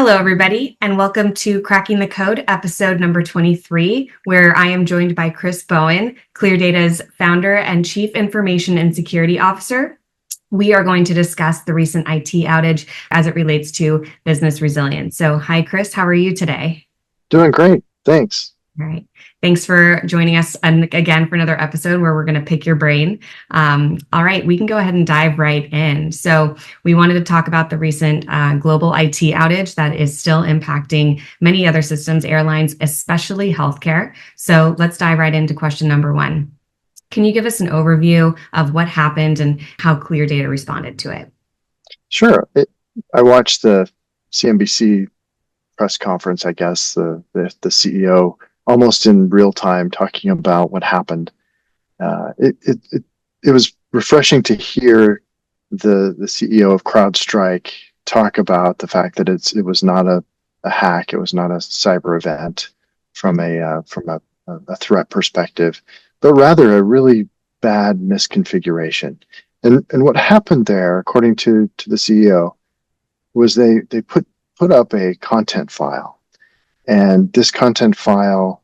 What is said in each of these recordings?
Hello, everybody, and welcome to Cracking the Code, episode number 23, where I am joined by Chris Bowen, ClearData's founder and Chief Information and Security Officer. We are going to discuss the recent IT outage as it relates to business resilience. So, hi, Chris. How are you today? Doing great. Thanks. All right. Thanks for joining us again for another episode where we're going to pick your brain. All right, we can go ahead and dive right in. So we wanted to talk about the recent global IT outage that is still impacting many other systems, airlines, especially healthcare. So let's dive right into question number one. Can you give us an overview of what happened and how ClearData responded to it? Sure. I watched the CNBC press conference, I guess, the CEO almost in real time talking about what happened. It was refreshing to hear the CEO of CrowdStrike talk about the fact that it was not a hack, it was not a cyber event from a threat perspective, but rather a really bad misconfiguration. And what happened there, according to the CEO, was they put up a content file. And this content file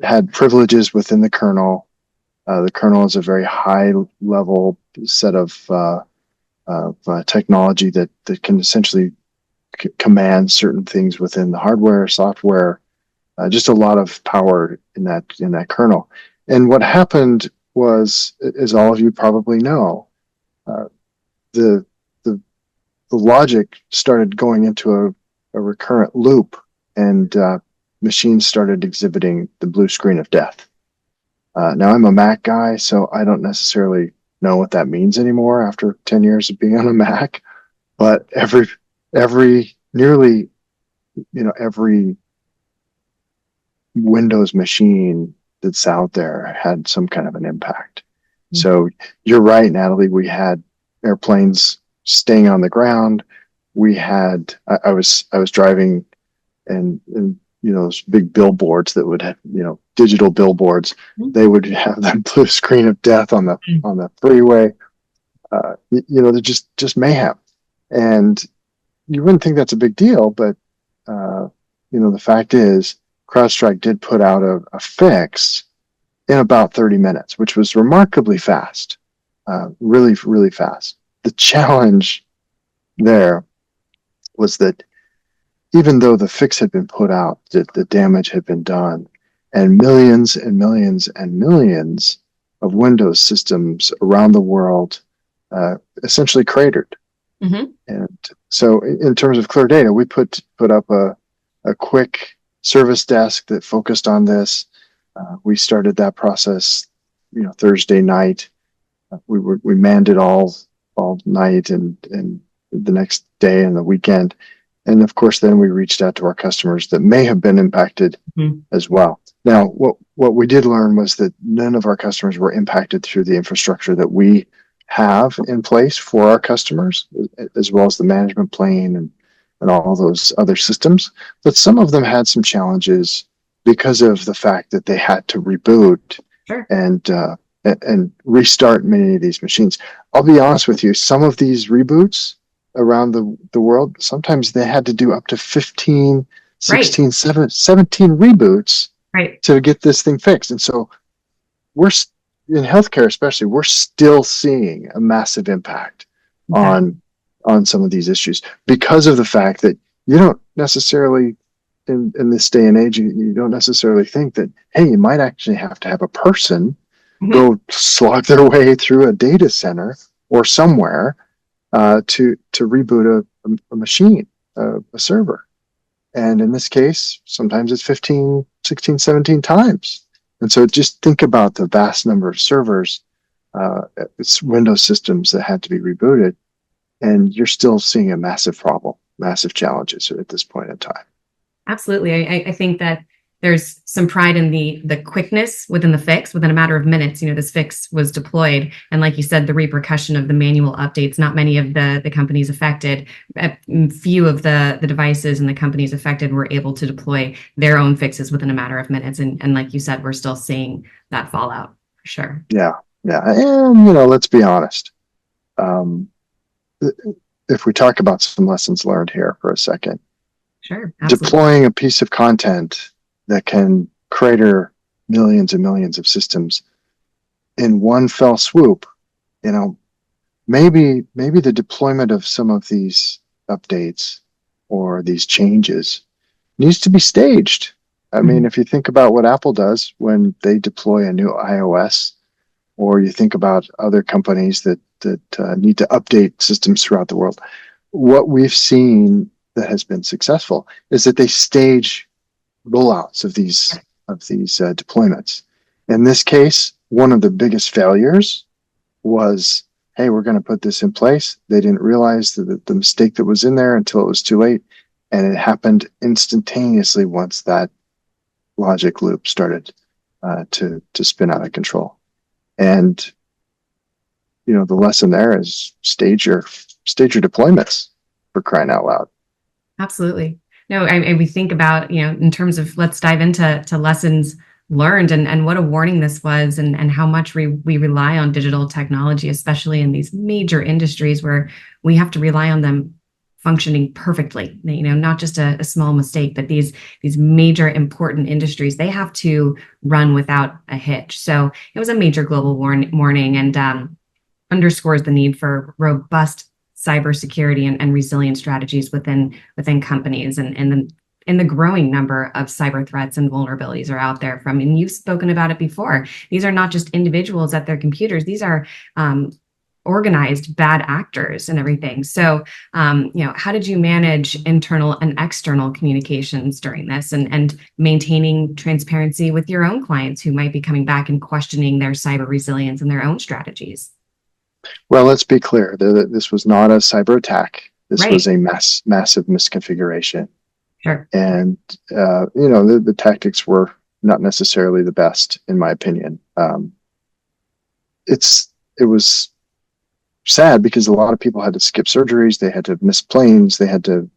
had privileges within the kernel. The kernel is a very high level set of technology that can essentially command certain things within the hardware, software, just a lot of power in that kernel. And what happened was, as all of you probably know, the logic started going into a recurrent loop, and machines started exhibiting the blue screen of death. Now, I'm a Mac guy, so I don't necessarily know what that means anymore after 10 years of being on a Mac. But nearly every Windows machine that's out there had some kind of an impact. Mm-hmm. So you're right, Natalie. We had airplanes staying on the ground. We had I was driving, and those big billboards that would have, digital billboards, they would have that blue screen of death on the freeway. They're just mayhem. And you wouldn't think that's a big deal, but the fact is, CrowdStrike did put out a fix in about 30 minutes, which was remarkably fast, really, really fast. The challenge there was that even though the fix had been put out, the damage had been done, and millions and millions and millions of Windows systems around the world essentially cratered. Mm-hmm. And so in terms of ClearData, we put up a quick service desk that focused on this. We started that process, Thursday night. We manned it all night and the next day and the weekend. And of course, then we reached out to our customers that may have been impacted as well. Now, what we did learn was that none of our customers were impacted through the infrastructure that we have in place for our customers, as well as the management plane and all those other systems. But some of them had some challenges because of the fact that they had to reboot. Sure. And restart many of these machines. I'll be honest with you, some of these reboots around the world, sometimes they had to do up to 15, 16, right. 17 reboots, right, to get this thing fixed. And so we're, in healthcare especially, we're still seeing a massive impact on some of these issues because of the fact that you don't necessarily, in this day and age, you don't necessarily think that, hey, you might actually have to have a person go slog their way through a data center or somewhere to reboot a machine, a server. And in this case, sometimes it's 15, 16, 17 times. And so just think about the vast number of servers, it's Windows systems that had to be rebooted, and you're still seeing a massive problem, massive challenges at this point in time. Absolutely. I think that there's some pride in the quickness within the fix. Within a matter of minutes, this fix was deployed. And like you said, the repercussion of the manual updates, not many of the companies affected, few of the devices and the companies affected were able to deploy their own fixes within a matter of minutes. And like you said, we're still seeing that fallout for sure. Yeah. And, let's be honest. If we talk about some lessons learned here for a second, Sure. Absolutely. Deploying a piece of content that can crater millions and millions of systems in one fell swoop, you know, maybe the deployment of some of these updates or these changes needs to be staged. I mean, Mhm. if you think about what Apple does when they deploy a new iOS, or you think about other companies that need to update systems throughout the world, what we've seen that has been successful is that they stage rollouts of these deployments. In this case, one of the biggest failures was, hey, we're going to put this in place. They didn't realize the mistake that was in there until it was too late, and it happened instantaneously once that logic loop started to spin out of control. And the lesson there is stage your deployments, for crying out loud. Absolutely. No, we think about, in terms of, let's dive into lessons learned, and what a warning this was, and how much we rely on digital technology, especially in these major industries where we have to rely on them functioning perfectly, not just a small mistake, but these major important industries, they have to run without a hitch. So it was a major global warning, and underscores the need for robust cybersecurity and resilient strategies within companies, and the growing number of cyber threats and vulnerabilities are out there from, and you've spoken about it before. These are not just individuals at their computers. These are organized bad actors and everything. So, how did you manage internal and external communications during this, and maintaining transparency with your own clients who might be coming back and questioning their cyber resilience and their own strategies? Well, let's be clear. This was not a cyber attack. This Right. was a massive misconfiguration. Sure. And, the tactics were not necessarily the best, in my opinion. It was sad because a lot of people had to skip surgeries. They had to miss planes. They had to,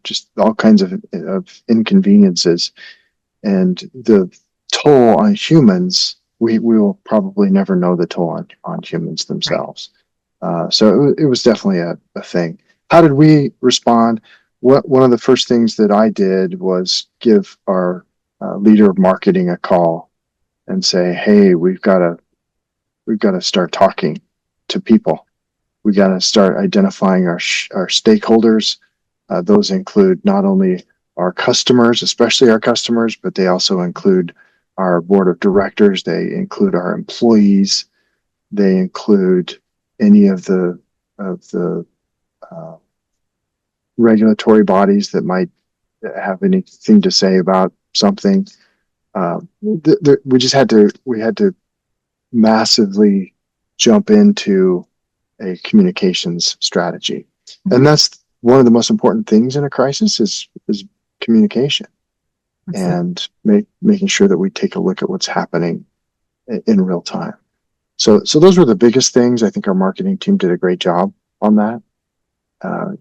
just all kinds of inconveniences. And the toll on humans, we will probably never know the toll on humans Right. themselves. So it was definitely a thing. How did we respond? One of the first things that I did was give our leader of marketing a call and say, "Hey, we've got to start talking to people. We got to start identifying our stakeholders. Those include not only our customers, especially our customers, but they also include our board of directors. They include our employees. They include any of the uh, regulatory bodies that might have anything to say about something." We had to massively jump into a communications strategy, and Mhm. that's one of the most important things in a crisis is communication, Absolutely. and making sure that we take a look at what's happening in real time. So those were the biggest things. I think our marketing team did a great job on that. Uh,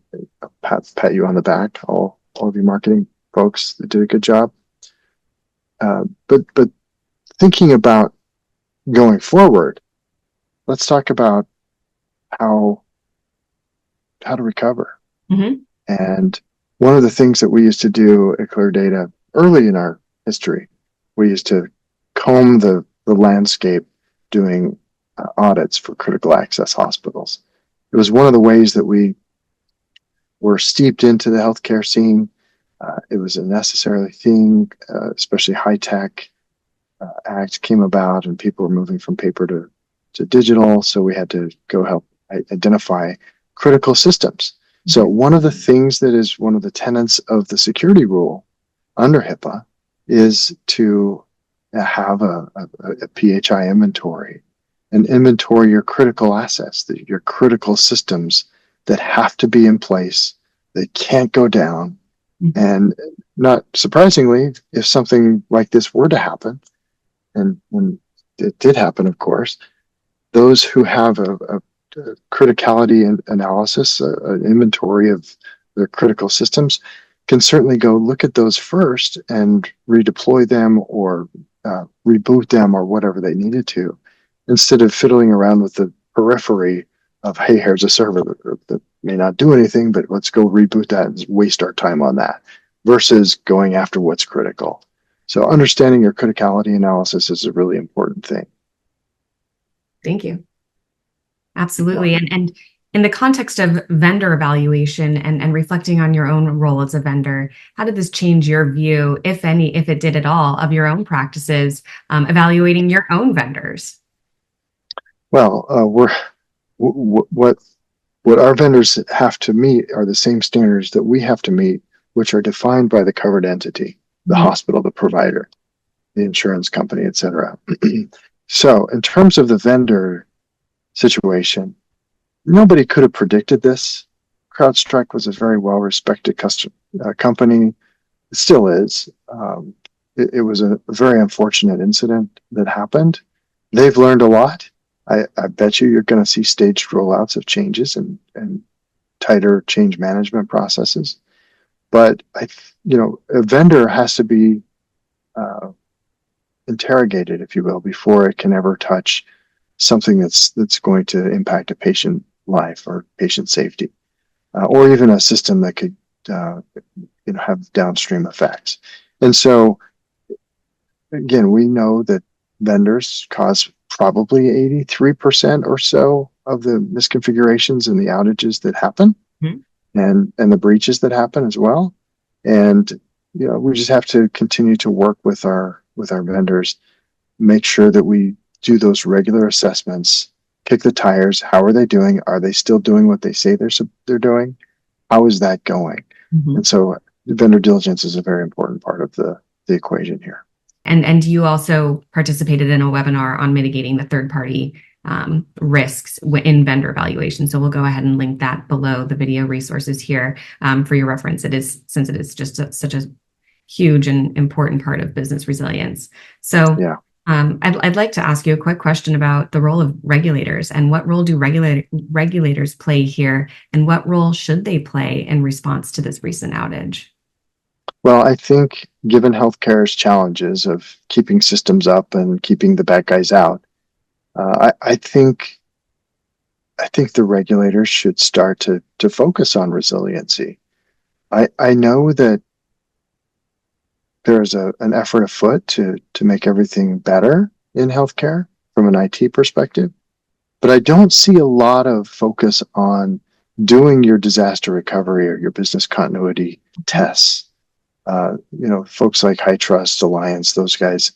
pat you on the back, all of you marketing folks that did a good job. But thinking about going forward, let's talk about how how to recover. Hmm. And one of the things that we used to do at ClearData early in our history, we used to comb the landscape doing audits for critical access hospitals. It was one of the ways that we were steeped into the healthcare scene. It was a necessary thing, especially high tech act came about and people were moving from paper to digital. So we had to go help identify critical systems. So Hmm. one of the things that is one of the tenets of the security rule under HIPAA is to have a PHI inventory and inventory your critical assets, your critical systems that have to be in place, that can't go down. Hmm. And not surprisingly, if something like this were to happen, and when it did happen, of course, those who have a criticality analysis, an inventory of their critical systems, can certainly go look at those first and redeploy them or reboot them or whatever they needed to, instead of fiddling around with the periphery of, hey, here's a server that may not do anything, but let's go reboot that and waste our time on that versus going after what's critical. So understanding your criticality analysis is a really important thing. Thank you. Absolutely. And in the context of vendor evaluation and reflecting on your own role as a vendor, how did this change your view, if any, if it did at all, of your own practices, evaluating your own vendors? Well, what our vendors have to meet are the same standards that we have to meet, which are defined by the covered entity, the hospital, the provider, the insurance company, et cetera. So in terms of the vendor situation, nobody could have predicted this. CrowdStrike was a very well-respected company. It still is. It was a very unfortunate incident that happened. They've learned a lot. I bet you're going to see staged rollouts of changes and tighter change management processes. But a vendor has to be interrogated, if you will, before it can ever touch something that's going to impact a patient life or patient safety, or even a system that could have downstream effects. And so, again, we know that vendors cause probably 83% or so of the misconfigurations and the outages that happen, and the breaches that happen as well. And we just have to continue to work with our vendors, make sure that we do those regular assessments, kick the tires. How are they doing? Are they still doing what they say they're doing? How is that going? And so vendor diligence is a very important part of the equation here. And you also participated in a webinar on mitigating the third-party risks in vendor evaluation. So we'll go ahead and link that below the video resources here for your reference. Since it is just such a huge and important part of business resilience. So yeah. I'd like to ask you a quick question about the role of regulators and what role do regulators play here, and what role should they play in response to this recent outage? Well, I think given healthcare's challenges of keeping systems up and keeping the bad guys out, I think the regulators should start to focus on resiliency. I know that there's an effort afoot to make everything better in healthcare from an IT perspective, but I don't see a lot of focus on doing your disaster recovery or your business continuity tests. Folks like HITRUST, Alliance, those guys,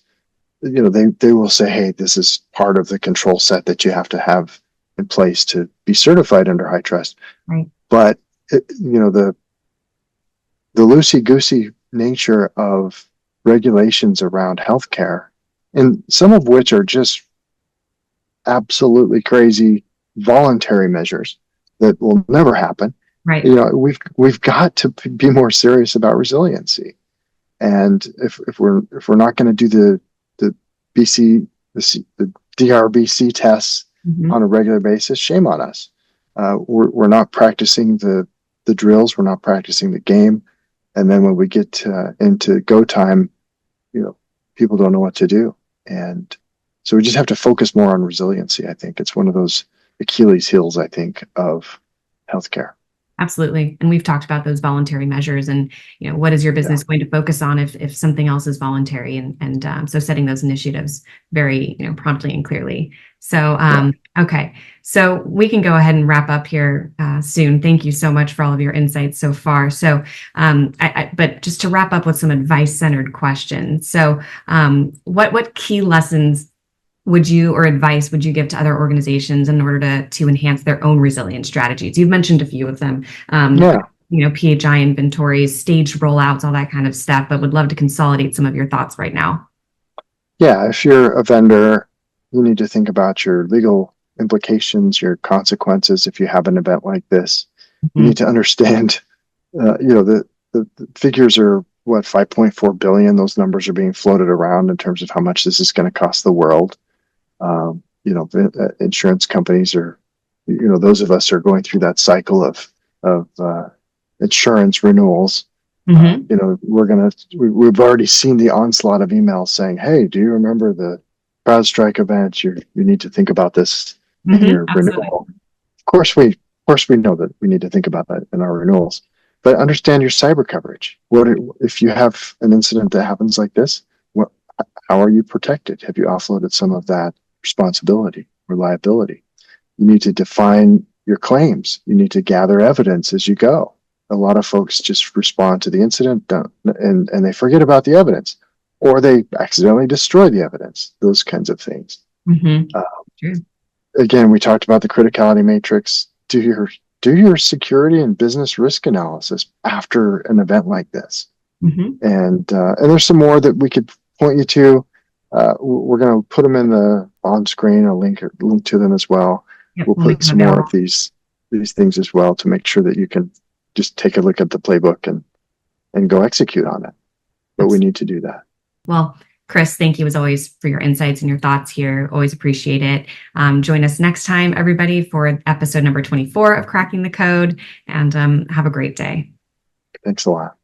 they will say, hey, this is part of the control set that you have to have in place to be certified under HITRUST. Right. But the loosey-goosey nature of regulations around healthcare, and some of which are just absolutely crazy voluntary measures that will never happen. Right. We've got to be more serious about resiliency. And if we're not going to do the DRBC tests on a regular basis, shame on us. We're not practicing the drills. We're not practicing the game. And then when we get into go time, people don't know what to do. And so we just have to focus more on resiliency. I think it's one of those Achilles heels, I think, of healthcare. Absolutely. And we've talked about those voluntary measures and, what is your business going to focus on if something else is voluntary, and so setting those initiatives very, promptly and clearly. So, okay. So we can go ahead and wrap up here soon. Thank you so much for all of your insights so far. So, but just to wrap up with some advice-centered questions. So, what key lessons advice would you give to other organizations in order to enhance their own resilience strategies? You've mentioned a few of them, PHI inventories, staged rollouts, all that kind of stuff, but would love to consolidate some of your thoughts right now. Yeah, if you're a vendor, you need to think about your legal implications, your consequences if you have an event like this. You need to understand, the figures are, 5.4 billion. Those numbers are being floated around in terms of how much this is going to cost the world. Insurance companies are, those of us are going through that cycle of insurance renewals. We've already seen the onslaught of emails saying, hey, do you remember the CrowdStrike event? You need to think about this in your renewal. Of course we course, we know that we need to think about that in our renewals, but understand your cyber coverage. If you have an incident that happens like this? What, how are you protected? Have you offloaded some of that responsibility or liability? You need to define your claims. You need to gather evidence as you go. A lot of folks just respond to the incident and they forget about the evidence, or they accidentally destroy the evidence, those kinds of things. Mm-hmm. Again, we talked about the criticality matrix. Do your security and business risk analysis after an event like this. Mm-hmm. And there's some more that we could point you to. We're going to put them in the on screen, a link to them as well. Yep, We'll put some more of these things as well to make sure that you can just take a look at the playbook and go execute on it. But we need to do that. Well, Chris, thank you as always for your insights and your thoughts here. Always appreciate it. Join us next time, everybody, for episode number 24 of Cracking the Code, and have a great day. Thanks a lot.